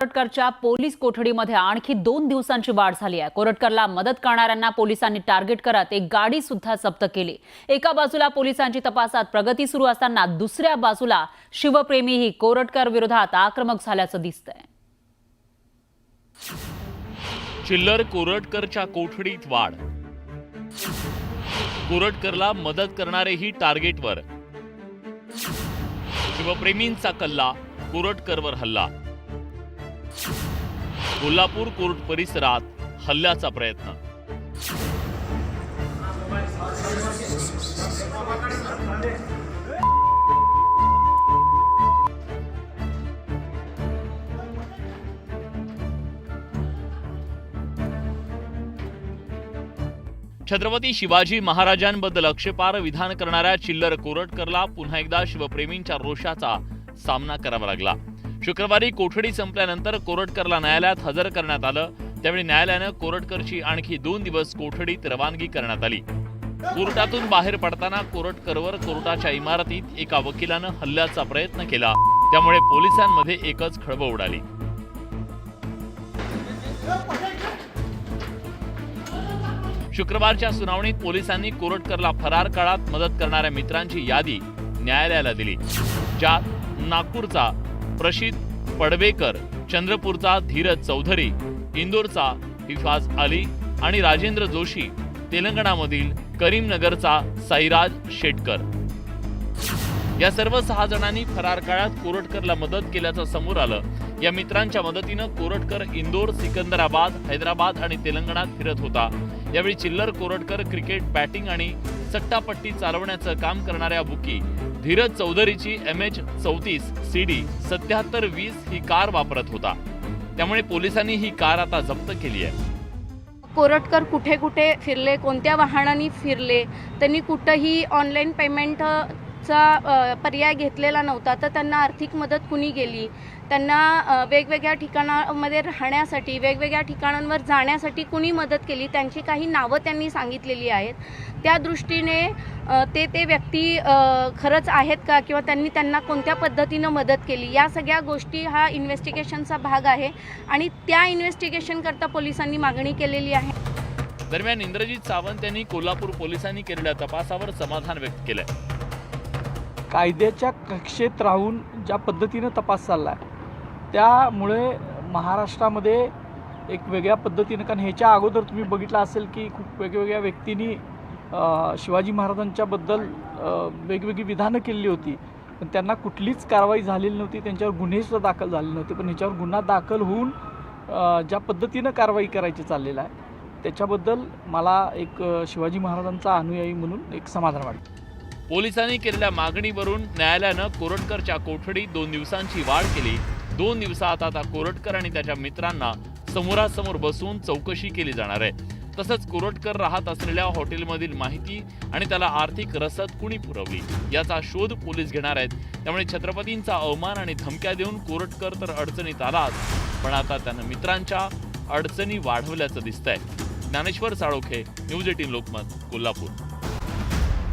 कोरटकरच्या police कोठडीमध्ये आणखी 2 दिवसांची वाढ झाली आहे। कोरटकरला मदत करणाऱ्यांना पोलिसांनी टार्गेट करत एक गाडी सुद्धा जप्त केली। एका बाजूला पोलिसांची तपासात प्रगती सुरू असताना दुसऱ्या बाजूला शिवप्रेमीही कोरटकर विरोधात आक्रमक झाल्याचं दिसतंय। चिल्लर कोरटकरच्या कोठडीत वाढ। कोरटकरला मदत करणारेही टार्गेटवर। शिवप्रेमींचा कल्ला, कोरटकरवर हल्ला। कोल्हापूर कोर्ट परिसरात हल्ल्याचा प्रयत्न। छत्रपती शिवाजी महाराजांबद्दल आक्षेपार्ह विधान करणाऱ्या चिल्लर कोरटकरला पुन्हा एकदा शिवप्रेमींच्या रोषाचा सामना करावा लागला। शुक्रवारी कोठडी संपल्यानंतर कोरटकरला न्यायालयात हजर करण्यात आलं। त्यावेळी न्यायालयानं कोरटकरची आणखी 2 दिवस कोठडीत रवानगी करण्यात आली। कोर्टातून बाहेर पडताना कोरटकरवर कोर्टाच्या इमारतीत एका वकिलानं हल्ल्याचा प्रयत्न केला। त्यामुळे पोलिसांमध्ये एकच खळबळ उडाली। शुक्रवारच्या सुनावणीत पोलिसांनी कोरटकरला फरार काळात मदत करणाऱ्या मित्रांची यादी न्यायालयाला दिली, ज्यात नागपूरचा प्रशिद पडवेकर, चंद्रपूरचा धीरज चौधरी, इंदोरचा हिफाज अली आणि राजेंद्र जोशी, तेलंगणामधील करीमनगरचा साईराज शेटकर या सर्व 6 जणांनी फरार काळात कोरटकरला मदत केल्याचं समोर आलं। या मित्रांच्या मदतीनं कोरटकर इंदोर, सिकंदराबाद, हैदराबाद आणि तेलंगणात फिरत होता। यावेळी चिल्लर कोरटकर क्रिकेट, बॅटिंग आणि सट्टापट्टी चालवण्याचं काम करणाऱ्या बुकी धीरज चौधरीची MH34 CD 7720 ही कार वापरत होता। त्यामुळे पोलिसांनी ही कार आता जप्त केली आहे। कोरटकर कुठे कुठे फिरले, कोणत्या वाहनांनी फिरले, त्यांनी कुठेही ऑनलाईन पेमेंटचा पर्याय घेतलेला नव्हता, तर त्यांना आर्थिक मदत कुणी केली, त्यांना वेगवेगळ्या ठिकाणांमध्ये राहण्यासाठी, वेगवेगळ्या ठिकाणांवर जाण्यासाठी कुणी मदत केली, त्यांची काही नावं त्यांनी सांगितलेली आहेत। त्या दृष्टीने ते व्यक्ती खरंच आहेत का, किंवा त्यांना कोणत्या पद्धतीनं मदत केली, या सगळ्या गोष्टी हा इन्व्हेस्टिगेशनचा भाग आहे आणि त्या इन्व्हेस्टिगेशन करता पोलिसांनी मागणी केलेली आहे। दरम्यान इंद्रजित सावंत यांनी कोल्हापूर पोलिसांनी केलेल्या तपासावर समाधान व्यक्त केलंय। कायद्याच्या कक्षेत राहून ज्या पद्धतीनं तपास चालला आहे, त्यामुळे महाराष्ट्रामध्ये एक वेगळ्या पद्धतीनं, कारण ह्याच्या अगोदर तुम्ही बघितलं असेल की खूप वेगवेगळ्या व्यक्तींनी शिवाजी महाराजांच्याबद्दल वेगवेगळी विधानं केली होती, पण त्यांना कुठलीच कारवाई झालेली नव्हती, त्यांच्यावर गुन्हेसुद्धा दाखल झाले नव्हते। पण ह्याच्यावर गुन्हा दाखल होऊन ज्या पद्धतीनं कारवाई करायची चाललेलं आहे, त्याच्याबद्दल मला एक शिवाजी महाराजांचा अनुयायी म्हणून एक समाधान वाटतं। पोलिसांनी केलेल्या मागणीवरून न्यायालयानं कोरटकरच्या कोठडीत 2 दिवसांची वाढ केली। 2 दिवसात आता कोरटकर आणि त्याच्या मित्रांना समोरासमोर बसून चौकशी केली जाणार आहे। तसंच कोरटकर राहत असलेल्या हॉटेलमधील माहिती आणि त्याला आर्थिक रसद कुणी पुरवली याचा शोध पोलीस घेणार आहेत। त्यामुळे छत्रपतींचा अवमान आणि धमक्या देऊन कोरटकर तर अडचणीत आलाच, पण आता त्यानं मित्रांच्या अडचणी वाढवल्याचं दिसतंय। ज्ञानेश्वर साळोखे, न्यूज 18 लोकमत, कोल्हापूर।